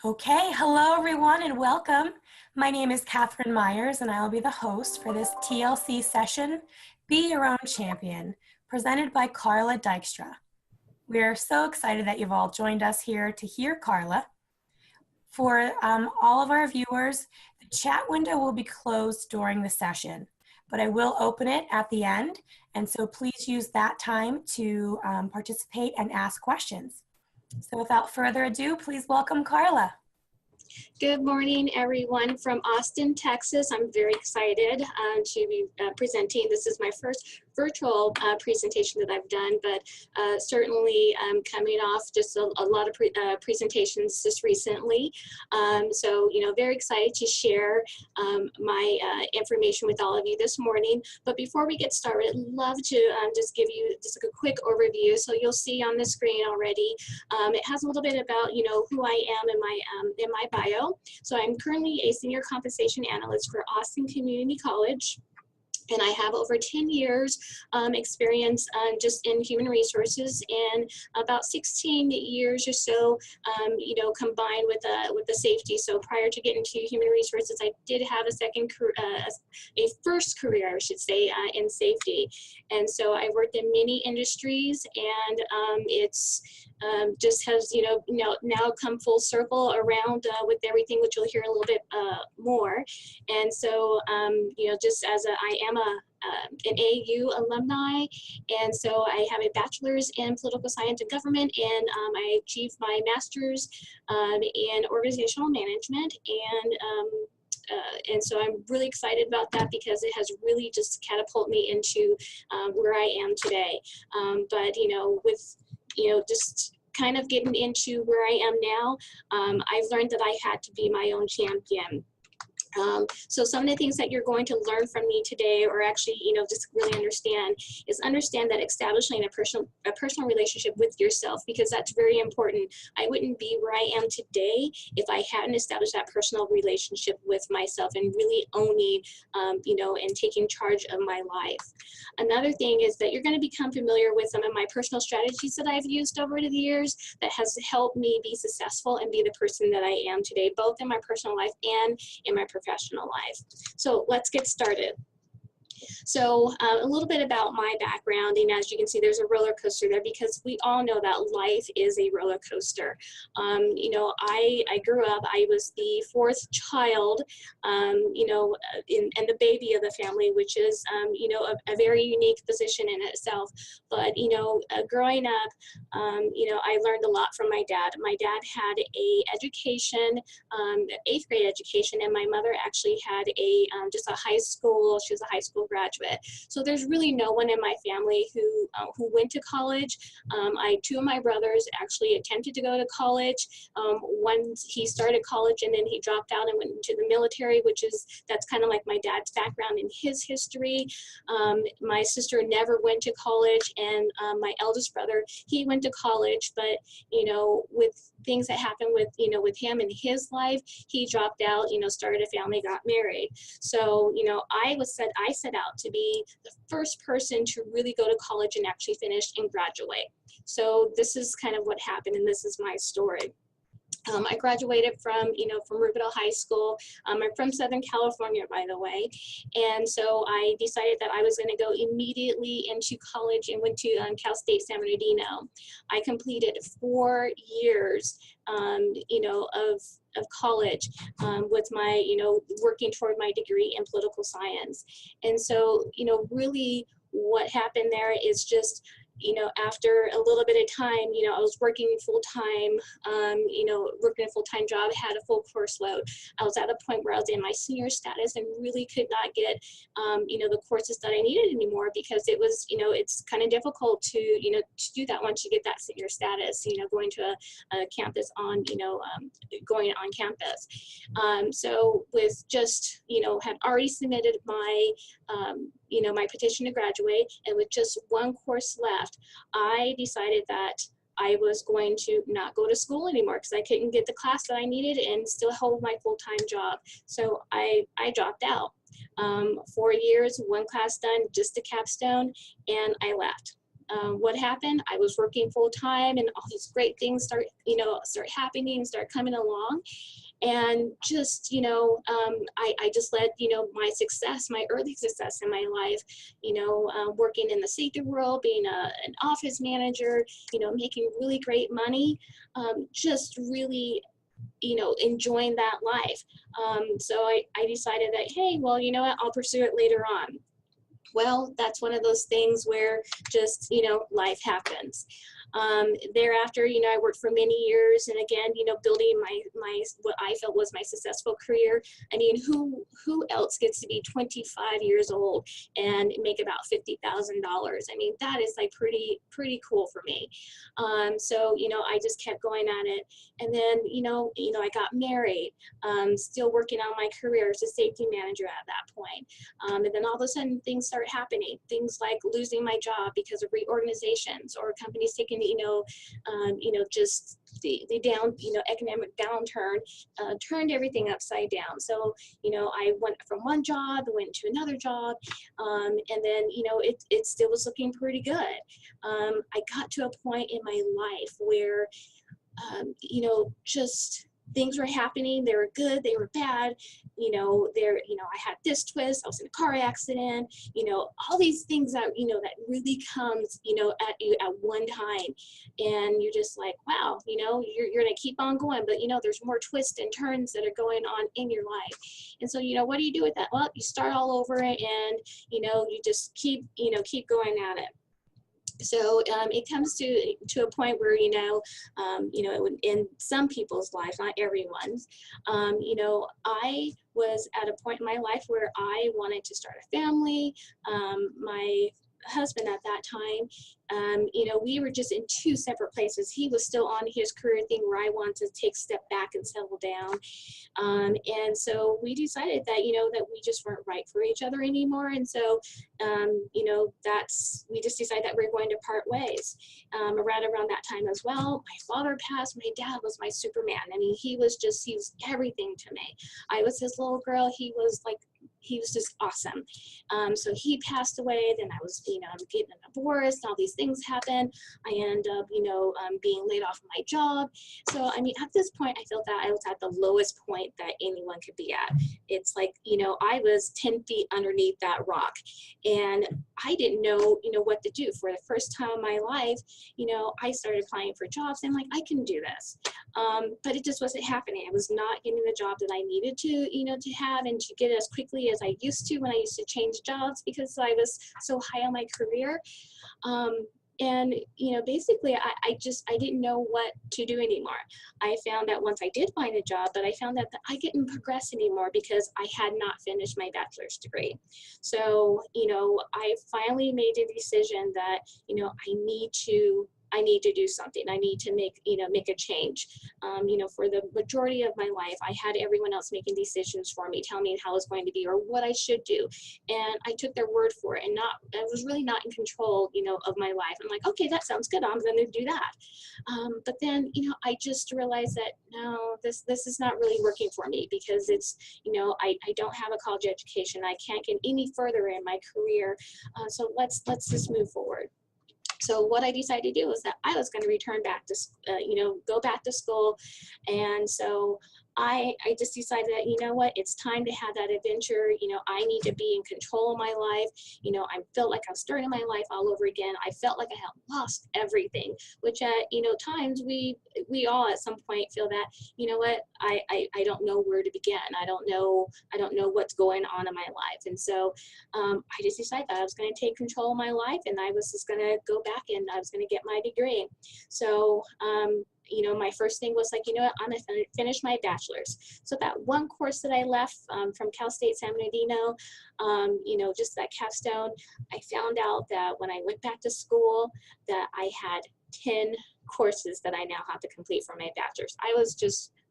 Okay, hello everyone and welcome. My name is Catherine Myers and I will be the host for this TLC session, Be Your Own Champion, presented by Carla Dykstra. We are so excited that you've all joined us here to hear Carla. For all of our viewers, the chat window will be closed during the session, but I will open it at the end, and so please use that time to participate and ask questions. So without further ado, please welcome Carla. Good morning, everyone from Austin, Texas. I'm very excited to be presenting. This is my first virtual presentation that I've done, but certainly coming off just a lot of presentations just recently. So, very excited to share my information with all of you this morning. But before we get started, I'd love to just give you just a quick overview. So you'll see on the screen already, it has a little bit about, who I am in my bio. So I'm currently a senior compensation analyst for Austin Community College. And I have over 10 years experience just in human resources, and about 16 years or so, combined with the safety. So prior to getting to human resources, I did have a first career, I should say, in safety. And so I worked in many industries, and it's just has now come full circle around with everything, which you'll hear a little bit more. And so just as I am an AU alumni, and so I have a bachelor's in political science and government, and I achieved my master's in organizational management, and so I'm really excited about that because it has really just catapulted me into where I am today. But with just kind of getting into where I am now, I've learned that I had to be my own champion. So some of the things that you're going to learn from me today, or actually, just really understand that establishing a personal relationship with yourself, because that's very important. I wouldn't be where I am today if I hadn't established that personal relationship with myself and really owning, and taking charge of my life. Another thing is that you're going to become familiar with some of my personal strategies that I've used over the years that has helped me be successful and be the person that I am today, both in my personal life and in my professional life. So let's get started. So a little bit about my background, and as you can see, there's a roller coaster there because we all know that life is a roller coaster. I grew up, I was the fourth child, and the baby of the family, which is, a very unique position in itself. But, growing up, I learned a lot from my dad. My dad had a education, 8th grade education, and my mother actually had just a high school, she was a high school graduate. So there's really no one in my family who went to college. Two of my brothers actually attempted to go to college. One, he started college and then he dropped out and went into the military, that's kind of like my dad's background in his history. My sister never went to college, and my eldest brother, he went to college, but with things that happened with him in his life, he dropped out, started a family, got married. So I set out to be the first person to really go to college and actually finish and graduate. So this is kind of what happened, and this is my story. I graduated from Riverdale High School. I'm from Southern California, by the way. And so I decided that I was going to go immediately into college and went to Cal State San Bernardino. I completed 4 years, of college with my, working toward my degree in political science. And so, really what happened there is just, after a little bit of time, I was working full-time, working a full-time job, had a full course load. I was at a point where I was in my senior status and really could not get, the courses that I needed anymore, because it was, it's kind of difficult to do that once you get that senior status, going to a campus on, going on campus. So with just, had already submitted my, my petition to graduate, and with just one course left, I decided that I was going to not go to school anymore because I couldn't get the class that I needed and still hold my full-time job. So I dropped out. 4 years, one class done, just a capstone, and I left. what happened? I was working full time, and all these great things start happening, start coming along. And just, I just let, my success, my early success in my life, working in the safety world, being an office manager, making really great money, just really, enjoying that life. So I decided that, hey, well, you know what, I'll pursue it later on. Well, that's one of those things where just, life happens. Thereafter, I worked for many years, and again, building my what I felt was my successful career. I mean, who else gets to be 25 years old and make about $50,000? I mean, that is like pretty cool for me. So, I just kept going at it, and then, I got married, still working on my career as a safety manager at that point. And then all of a sudden things start happening, things like losing my job because of reorganizations or companies taking, just the economic downturn turned everything upside down. So, I went from one job, went to another job, and then, it still was looking pretty good. I got to a point in my life where, just things were happening. They were good, they were bad. I had this twist, I was in a car accident, all these things that, that really comes, at you at one time. And you're just like, wow, you're going to keep on going, but, there's more twists and turns that are going on in your life. And so, what do you do with that? Well, you start all over it, and, you just keep going at it. So it comes to a point where, in some people's lives, not everyone's, I was at a point in my life where I wanted to start a family. My husband at that time, we were just in two separate places. He was still on his career thing where I wanted to take a step back and settle down. And so we decided that, that we just weren't right for each other anymore. And so, we just decided that we're going to part ways. Around that time as well, my father passed. My dad was my Superman. I mean, he was everything to me. I was his little girl. He was just awesome. So he passed away. Then I was, I'm getting a divorce. All these things happen. I end up, being laid off of my job. So, I mean, at this point, I felt that I was at the lowest point that anyone could be at. It's like, I was 10 feet underneath that rock, and I didn't know, what to do. For the first time in my life, I started applying for jobs. I'm like, I can do this. But it just wasn't happening. I was not getting the job that I needed to, to have and to get as quickly as I used to when I used to change jobs, because I was so high on my career. And, basically I didn't know what to do anymore. I found that once I did find a job, but I found that I didn't progress anymore because I had not finished my bachelor's degree. So, I finally made a decision that, I need to do something. I need to make a change. For the majority of my life, I had everyone else making decisions for me, telling me how it's going to be or what I should do. And I took their word for it, and I was really not in control, of my life. I'm like, okay, that sounds good. I'm going to do that. But then, I just realized that, no, this is not really working for me, because it's, I don't have a college education. I can't get any further in my career. So let's just move forward. So what I decided to do was that I was going to return back to, go back to school. And so I just decided that, it's time to have that adventure. I need to be in control of my life. I felt like I was starting my life all over again. I felt like I had lost everything, which at, times we all at some point feel that, I don't know where to begin. I don't know what's going on in my life. And so I just decided that I was going to take control of my life, and I was just going to go back and I was going to get my degree. So, my first thing was like, I'm going to finish my bachelor's. So that one course that I left from Cal State San Bernardino, just that capstone, I found out that when I went back to school that I had 10 courses that I now have to complete for my bachelor's.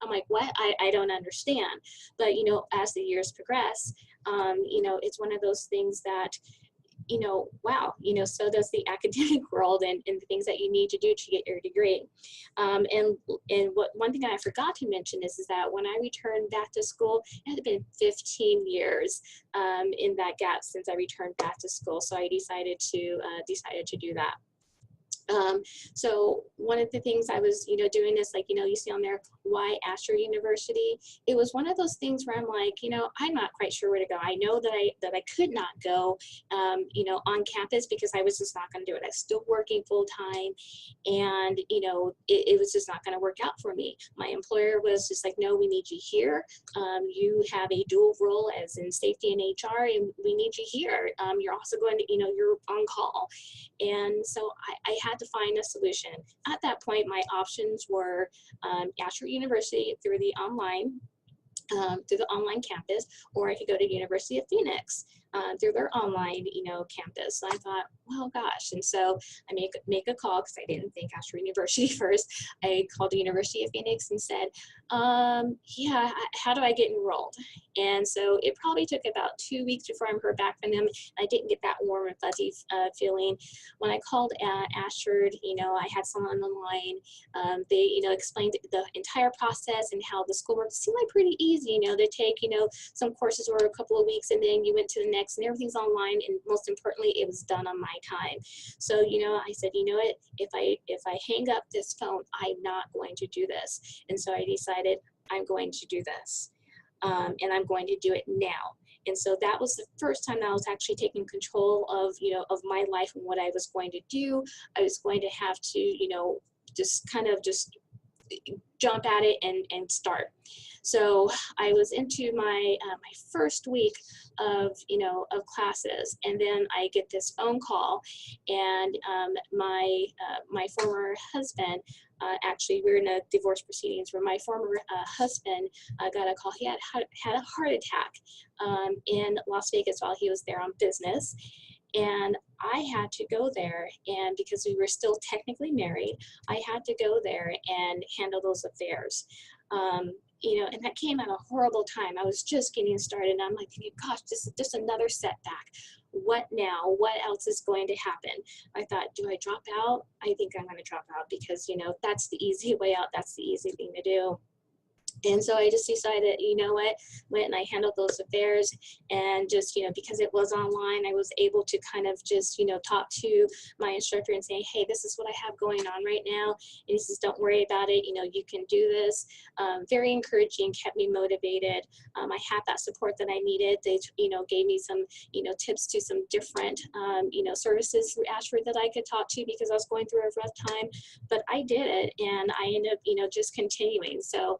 I'm like, what? I don't understand. But, as the years progress, it's one of those things that, wow, so does the academic world and the things that you need to do to get your degree. And one thing that I forgot to mention is that when I returned back to school, it had been 15 years in that gap since I returned back to school. So I decided to do that. So one of the things I was, doing is like, you see on there, why Asher University? It was one of those things where I'm like, I'm not quite sure where to go. I know that I could not go, on campus because I was just not going to do it. I was still working full time, and it was just not going to work out for me. My employer was just like, no, we need you here. You have a dual role as in safety and HR, and we need you here. You're also going to, you're on call. And so I had to find a solution. At that point, my options were Asher University through the online campus, or I could go to University of Phoenix through their online, campus. So I thought, well, gosh. And so I make a call because I didn't think Asher University first. I called the University of Phoenix and said, yeah, how do I get enrolled? And so it probably took about 2 weeks before I heard back from them. I didn't get that warm and fuzzy feeling. When I called Asher, I had someone on the line. They, explained the entire process and how the school works. It seemed like pretty easy, they take, some courses over a couple of weeks, and then you went to the next, and everything's online, and most importantly, it was done on my time. So, I said, what, if I hang up this phone, I'm not going to do this. And so I decided I'm going to do this. And I'm going to do it now. And so that was the first time that I was actually taking control of, of my life and what I was going to do. I was going to have to, just kind of just jump at it and start. So I was into my my first week of of classes, and then I get this phone call, and my former husband, actually we're in a divorce proceedings where my former husband got a call. He had a heart attack in Las Vegas while he was there on business. And I had to go there, and because we were still technically married, I had to go there and handle those affairs. And that came at a horrible time. I was just getting started, and I'm like, gosh, this is just another setback. What now? What else is going to happen? I thought, do I drop out? I think I'm going to drop out because, that's the easy way out. That's the easy thing to do. And so I just decided, went and I handled those affairs, and just, because it was online, I was able to kind of just, talk to my instructor and say, hey, this is what I have going on right now. And he says, don't worry about it. You can do this. Very encouraging, kept me motivated. I had that support that I needed. They, gave me some, tips to some different, services through Ashford that I could talk to because I was going through a rough time, but I did it, and I ended up, just continuing. So,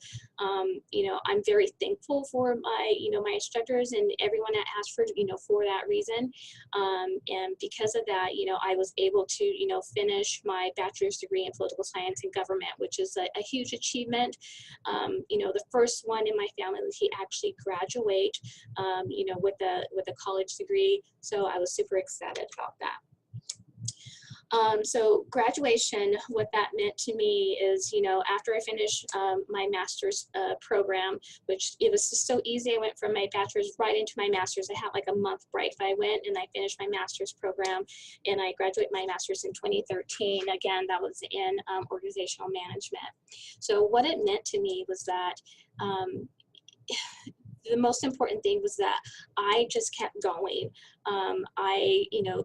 I'm very thankful for my, my instructors and everyone at Ashford, for that reason. And because of that, I was able to, finish my bachelor's degree in political science and government, which is a huge achievement. The first one in my family to actually graduate, with a college degree. So I was super excited about that. So graduation, what that meant to me is, after I finished my master's program, which it was just so easy. I went from my bachelor's right into my master's. I had like a month break. I went and I finished my master's program, and I graduated my master's in 2013. Again, that was in organizational management. So what it meant to me was that the most important thing was that I just kept going.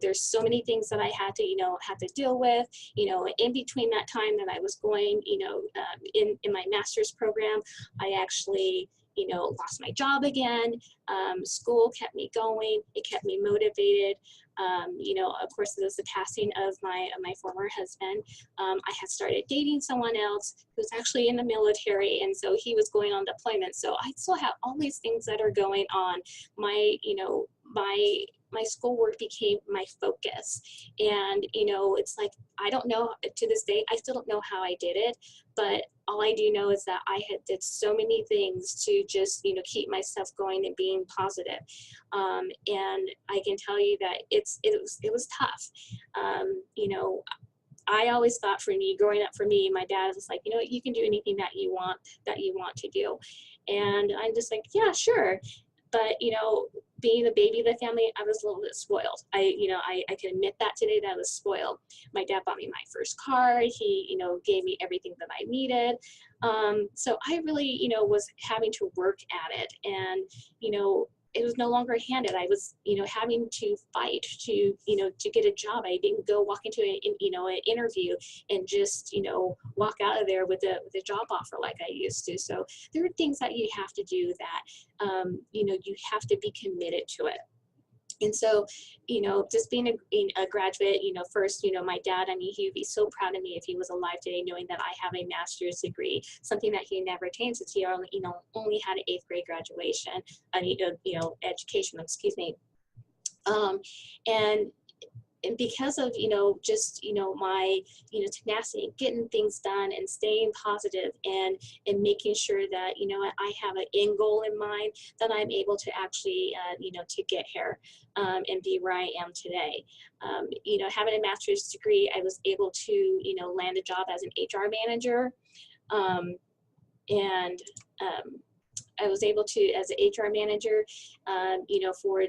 There's so many things that I had to deal with, in between that time that I was going, in my master's program, I actually, lost my job again. School kept me going. It kept me motivated. Of course, it was the passing of my former husband. I had started dating someone else who's actually in the military, and so he was going on deployment. So I still have all these things that are going on. My schoolwork became my focus, and it's like, I don't know, to this day I still don't know how I did it, but all I do know is that I had did so many things to just keep myself going and being positive. And I can tell you that it was tough. I always thought, for me, growing up, for me, my dad was like, you can do anything that you want to do. And I'm just like, yeah, sure. But, being the baby of the family, I was a little bit spoiled. I can admit that today, that I was spoiled. My dad bought me my first car. He, gave me everything that I needed. So I really, was having to work at it. And, it was no longer handed. I was, having to fight to, to get a job. I didn't go walk into an interview and just, walk out of there with a job offer like I used to. So there are things that you have to do that, you have to be committed to it. And so, just being a graduate, first, my dad, I mean, he would be so proud of me if he was alive today, knowing that I have a master's degree, something that he never attained since he only had an 8th grade graduation, education, excuse me. And because of, just, my, tenacity, getting things done and staying positive and making sure that, I have an end goal in mind, that I'm able to actually, to get here and be where I am today. Having a master's degree, I was able to, land a job as an HR manager. I was able to, as an HR manager, for,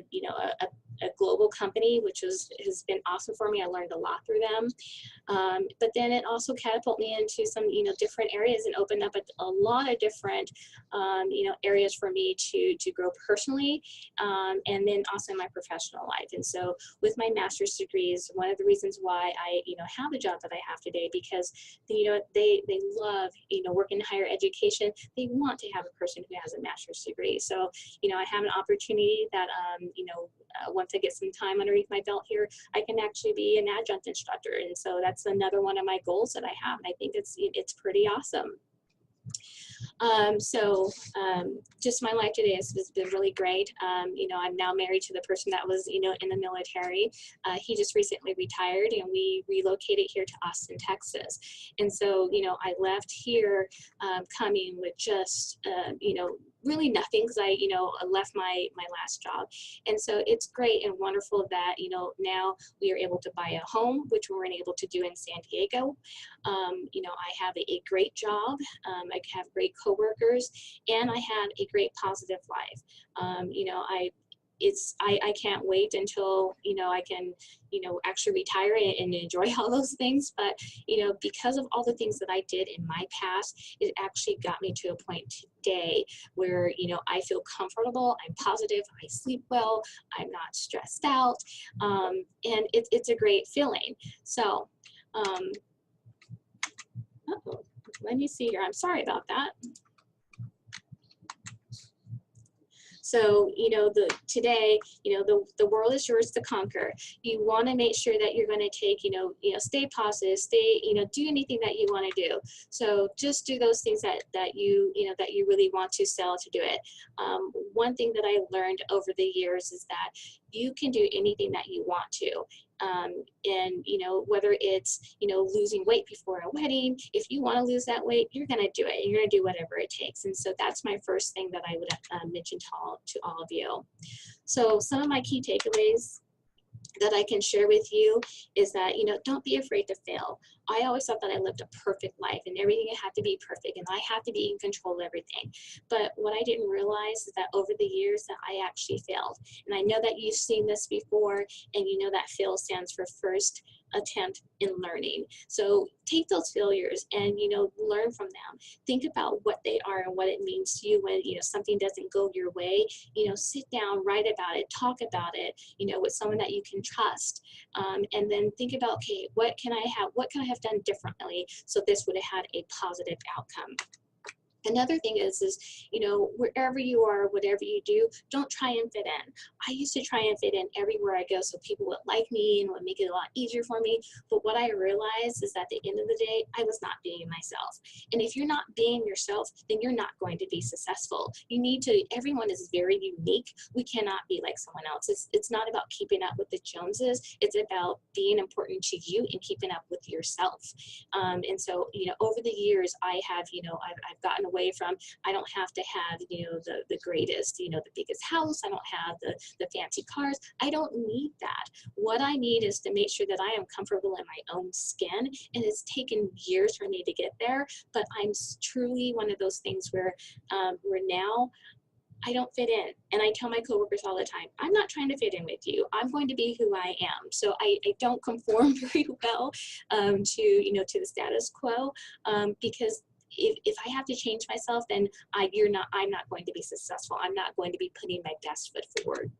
a global company, which has been awesome for me. I learned a lot through them. But then it also catapulted me into some, different areas and opened up a lot of different, areas for me to grow personally, and then also in my professional life. And so with my master's degrees, one of the reasons why I, have the job that I have today, because, they love, working in higher education. They want to have a person who has a master's degree. So, I have an opportunity that, once I get some time underneath my belt here, I can actually be an adjunct instructor. And so that's another one of my goals that I have. And I think it's pretty awesome. Just my life today has been really great. I'm now married to the person that was, in the military. He just recently retired, and we relocated here to Austin, Texas. And so, I left here coming with just, really nothing, because I left my last job. And so it's great and wonderful that, now we are able to buy a home, which we weren't able to do in San Diego. I have a great job. I have great coworkers, and I have a great positive life. I can't wait until, I can, actually retire and enjoy all those things. But, because of all the things that I did in my past, it actually got me to a point today where, I feel comfortable, I'm positive, I sleep well, I'm not stressed out. And it's a great feeling. So, let me see here. I'm sorry about that. So, today, the world is yours to conquer. You want to make sure that you're going to take, stay positive, stay, do anything that you want to do. So just do those things that you really want to sell to do it. One thing that I learned over the years is that you can do anything that you want to. And whether it's losing weight before a wedding, if you want to lose that weight, you're going to do it, and you're going to do whatever it takes. And so that's my first thing that I would mention to all of you. So some of my key takeaways that I can share with you is that, don't be afraid to fail. I always thought that I lived a perfect life and everything had to be perfect and I had to be in control of everything. But what I didn't realize is that over the years that I actually failed. And I know that you've seen this before, and that fail stands for first attempt in learning. So take those failures and, learn from them. Think about what they are and what it means to you when, something doesn't go your way. Sit down, write about it, talk about it, with someone that you can trust. And then think about, okay, what can I have done differently so this would have had a positive outcome? Another thing is, wherever you are, whatever you do, don't try and fit in. I used to try and fit in everywhere I go so people would like me and would make it a lot easier for me. But what I realized is that at the end of the day, I was not being myself. And if you're not being yourself, then you're not going to be successful. Everyone is very unique. We cannot be like someone else. It's not about keeping up with the Joneses. It's about being important to you and keeping up with yourself. And so, over the years, I have, I've gotten away from, I don't have to have, the greatest, the biggest house. I don't have the fancy cars. I don't need that. What I need is to make sure that I am comfortable in my own skin. And it's taken years for me to get there, but I'm truly one of those things where now I don't fit in. And I tell my coworkers all the time, I'm not trying to fit in with you. I'm going to be who I am. So I don't conform very well to the status quo, because if I have to change myself, then I'm not going to be successful. I'm not going to be putting my best foot forward.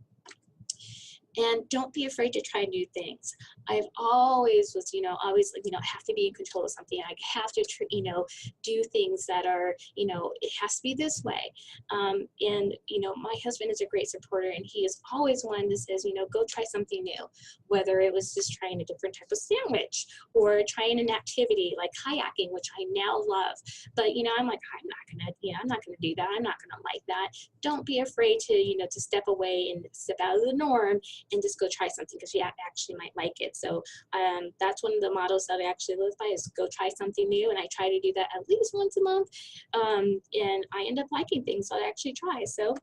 And don't be afraid to try new things. I've always was, always, have to be in control of something. I have to, do things that are, it has to be this way. And, my husband is a great supporter, and he is always one that says, go try something new, whether it was just trying a different type of sandwich or trying an activity like kayaking, which I now love. But, I'm like, I'm not going to do that. I'm not going to like that. Don't be afraid to, to step away and step out of the norm and just go try something, because you actually might like it. So that's one of the models that I actually live by, is go try something new. And I try to do that at least once a month. And I end up liking things, so I actually try. So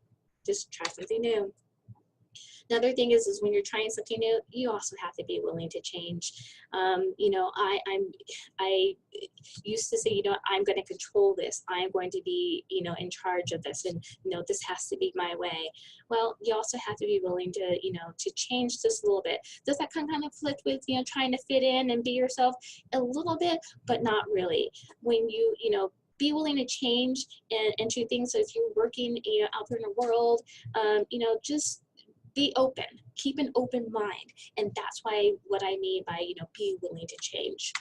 just try something new. Another thing is when you're trying something new, you also have to be willing to change. I used to say, I'm going to control this. I'm going to be, in charge of this, and this has to be my way. Well, you also have to be willing to, to change just a little bit. Does that kind of conflict with, trying to fit in and be yourself a little bit, but not really? When you, be willing to change and do things. So if you're working, out there in the world, just be open, keep an open mind. And that's what I mean by, be willing to change.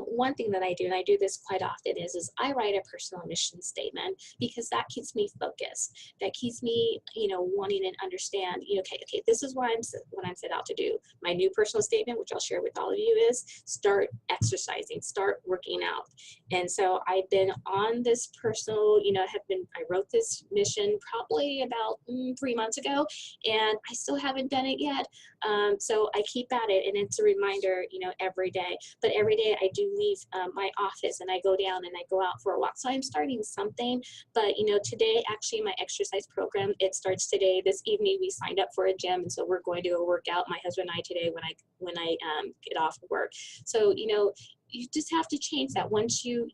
One thing that I do, and I do this quite often, is I write a personal mission statement, because that keeps me focused. That keeps me, wanting to understand, okay, this is what I'm set out to do. My new personal statement, which I'll share with all of you, is start exercising, start working out. And so I've been on this personal, I wrote this mission probably about 3 months ago, and I still haven't done it yet. So I keep at it, and it's a reminder, every day. But every day I do leave my office and I go down and I go out for a walk. So I'm starting something. But today, actually, my exercise program, it starts today. This evening we signed up for a gym, and so we're going to go work out, my husband and I, today when I get off of work. So you just have to change that. Once you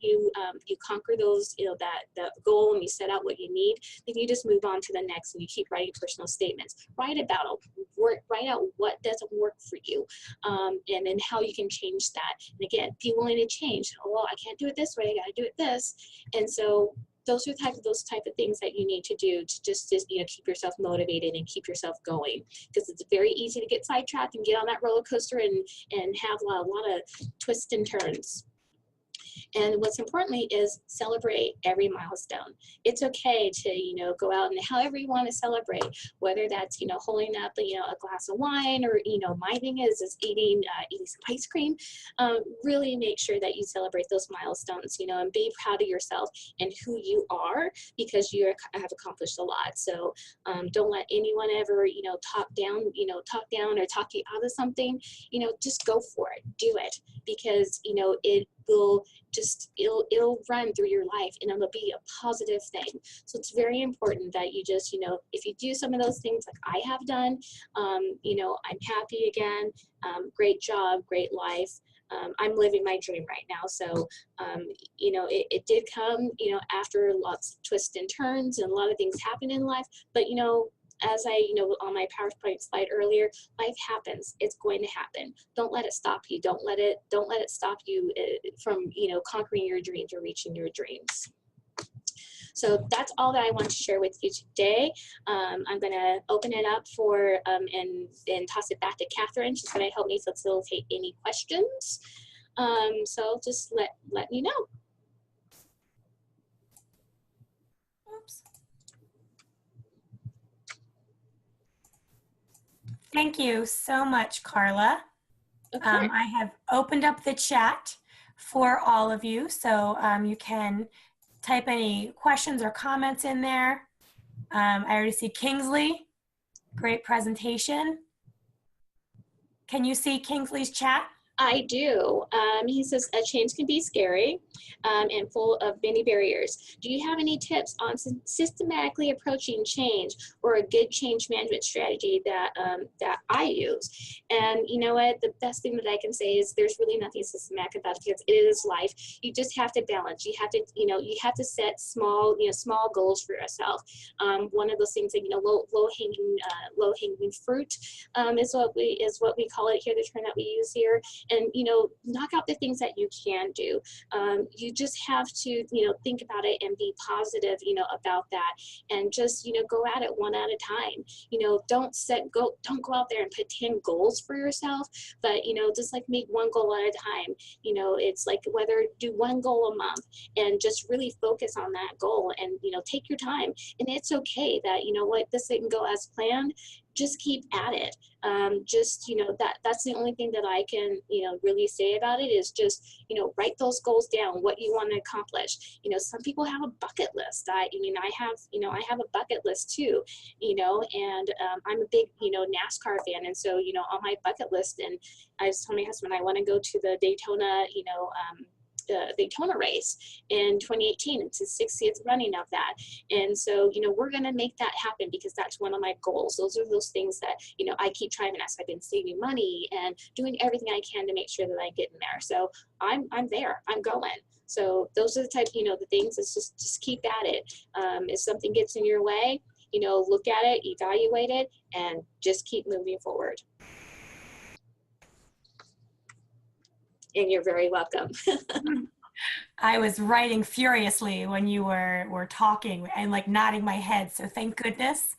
conquer those, that goal, and you set out what you need, then you just move on to the next, and you keep writing personal statements. Write out what doesn't work for you, and then how you can change that. And again, be willing to change. Oh, well, I can't do it this way, I got to do it this. And so those are those type of things that you need to do to just keep yourself motivated and keep yourself going, because it's very easy to get sidetracked and get on that roller coaster and have a lot of twists and turns. And what's importantly is celebrate every milestone. It's okay to, go out and however you want to celebrate, whether that's, holding up, a glass of wine, or, my thing is eating some ice cream. Really make sure that you celebrate those milestones, and be proud of yourself and who you are, because you have accomplished a lot. So don't let anyone ever, talk down or talk you out of something. Just go for it, do it, because, it will it'll run through your life, and it'll be a positive thing. So it's very important that you just, if you do some of those things like I have done, I'm happy again, great job, great life. I'm living my dream right now. So, it did come, after lots of twists and turns, and a lot of things happen in life, but, as I, on my PowerPoint slide earlier, life happens. It's going to happen. Don't let it stop you. Don't let it stop you from, conquering your dreams or reaching your dreams. So that's all that I want to share with you today. I'm going to open it up for and toss it back to Catherine. She's going to help me facilitate any questions. So just let me know. Oops. Thank you so much, Carla. I have opened up the chat for all of you, so you can type any questions or comments in there. I already see Kingsley. Great presentation. Can you see Kingsley's chat? I do. He says, a change can be scary and full of many barriers. Do you have any tips on systematically approaching change, or a good change management strategy that I use? And you know what? The best thing that I can say is there's really nothing systematic about it, because it is life. You just have to balance. You have to, you have to set small goals for yourself. One of those things that, low hanging fruit is what we call it here, the term that we use here. and, knock out the things that you can do. You just have to, think about it and be positive, about that, and just, go at it one at a time. Don't go out there and put 10 goals for yourself, but, just like make one goal at a time. It's like whether do one goal a month and just really focus on that goal, and, take your time. And it's okay that, this didn't go as planned. Just keep at it. That's the only thing that I can, really say about it is just, write those goals down, what you want to accomplish. Some people have a bucket list. I have a bucket list too, and I'm a big, NASCAR fan. And so, on my bucket list, and I was telling my husband, I want to go to the Daytona, the Daytona race in 2018. It's the 60th running of that. And so, we're going to make that happen because that's one of my goals. Those are those things that, I keep trying to ask. I've been saving money and doing everything I can to make sure that I get in there. So I'm there, I'm going. So those are the type, the things is just keep at it. If something gets in your way, look at it, evaluate it, and just keep moving forward. And you're very welcome. I was writing furiously when you were talking and like nodding my head. So thank goodness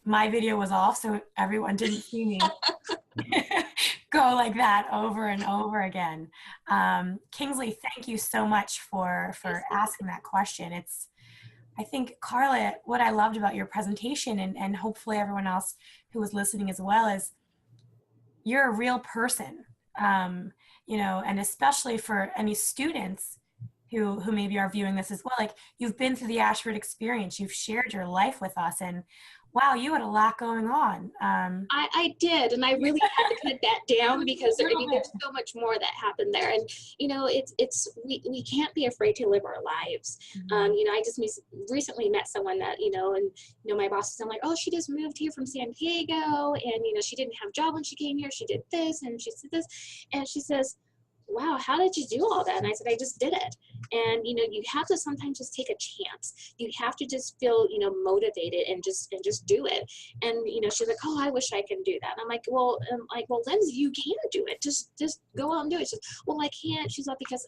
my video was off, so everyone didn't see me go like that over and over again. Kingsley, thank you so much for asking that question. I think, Carla, what I loved about your presentation, and hopefully everyone else who was listening as well, is you're a real person. And especially for any students who maybe are viewing this as well, like you've been through the Ashford experience, you've shared your life with us, and wow, you had a lot going on. I did, and I really had to cut that down because there's so much more that happened there. And we can't be afraid to live our lives. Mm-hmm. I just recently met someone that and my boss is, I'm like, oh, she just moved here from San Diego, and she didn't have a job when she came here. She did this, and she did this, and she says, wow, how did you do all that? And I said, I just did it. And, you have to sometimes just take a chance. You have to just feel, motivated and just do it. And, she's like, oh, I wish I can do that. And I'm like, well, Lindsay, you can do it. Just go out and do it. She's, well, I can't. She's like, because,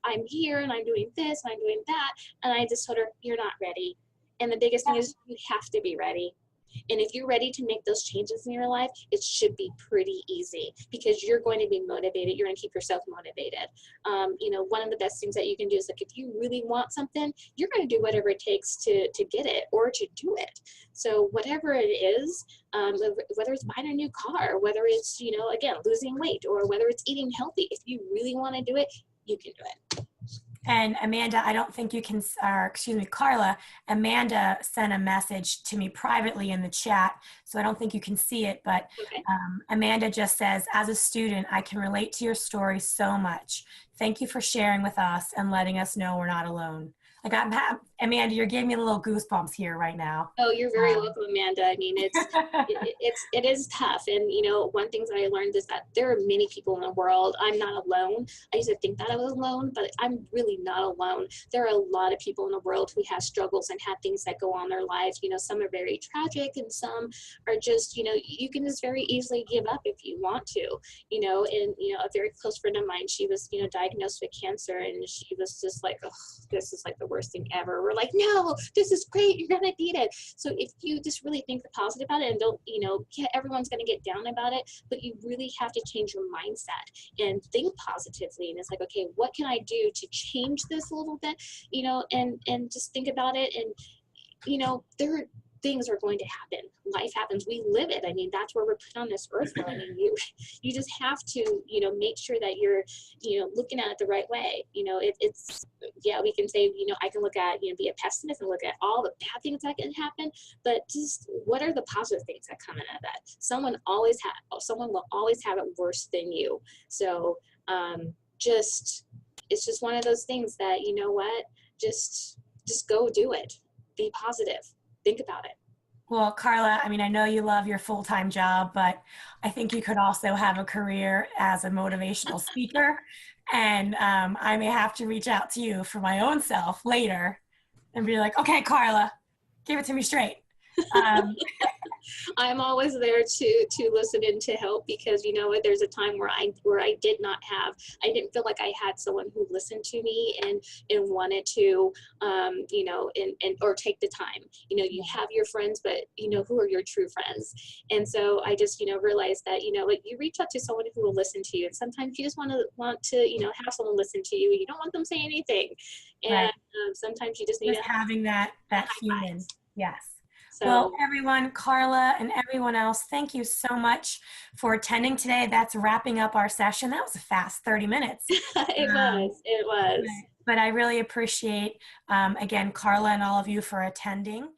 I'm here and I'm doing this and I'm doing that. And I just told her, you're not ready. And the biggest thing is you have to be ready. And if you're ready to make those changes in your life, it should be pretty easy because you're going to be motivated. You're going to keep yourself motivated. One of the best things that you can do is, like, if you really want something, you're going to do whatever it takes to get it or to do it. So whatever it is, whether it's buying a new car, whether it's, again, losing weight, or whether it's eating healthy, if you really want to do it, you can do it. And Amanda, I don't think you can, or excuse me, Carla, Amanda sent a message to me privately in the chat, so I don't think you can see it, but okay. Amanda just says, as a student, I can relate to your story so much. Thank you for sharing with us and letting us know we're not alone. Like, Amanda, you're giving me a little goosebumps here right now. Oh, you're very welcome, Amanda. I mean, it is tough. And, one thing that I learned is that there are many people in the world. I'm not alone. I used to think that I was alone, but I'm really not alone. There are a lot of people in the world who have struggles and have things that go on in their lives. Some are very tragic, and some are just, you can just very easily give up if you want to, and, a very close friend of mine, she was, diagnosed with cancer, and she was just like, oh, this is like the worst thing ever. We're like, no, this is great. You're going to beat it. So if you just really think the positive about it, and don't, everyone's going to get down about it, but you really have to change your mindset and think positively. And it's like, okay, what can I do to change this a little bit, and just think about it. And, things are going to happen. Life happens. We live it. I mean, that's where we're put on this earth for. I mean, you just have to, make sure that you're, looking at it the right way. It's, yeah, we can say, I can look at, be a pessimist and look at all the bad things that can happen, but just what are the positive things that come out of that? Someone will always have it worse than you. So, it's just one of those things that, just go do it. Be positive. Think about it. Well, Carla, I mean, I know you love your full-time job, but I think you could also have a career as a motivational speaker. And I may have to reach out to you for my own self later and be like, okay, Carla, give it to me straight. I'm always there to listen and to help, because you know what, there's a time where I didn't feel like I had someone who listened to me and wanted to you know, and or take the time. You know, you have your friends, but you know, who are your true friends? And so I just, you know, realized that, you know, like, you reach out to someone who will listen to you, and sometimes you just want to, you know, have someone listen to you. You don't want them saying anything, and Right. sometimes you just need Just to having that high human. fives. Yes. Well, So everyone, Carla and everyone else, thank you so much for attending today. That's wrapping up our session. That was a fast 30 minutes. it was. But I really appreciate, again, Carla and all of you for attending.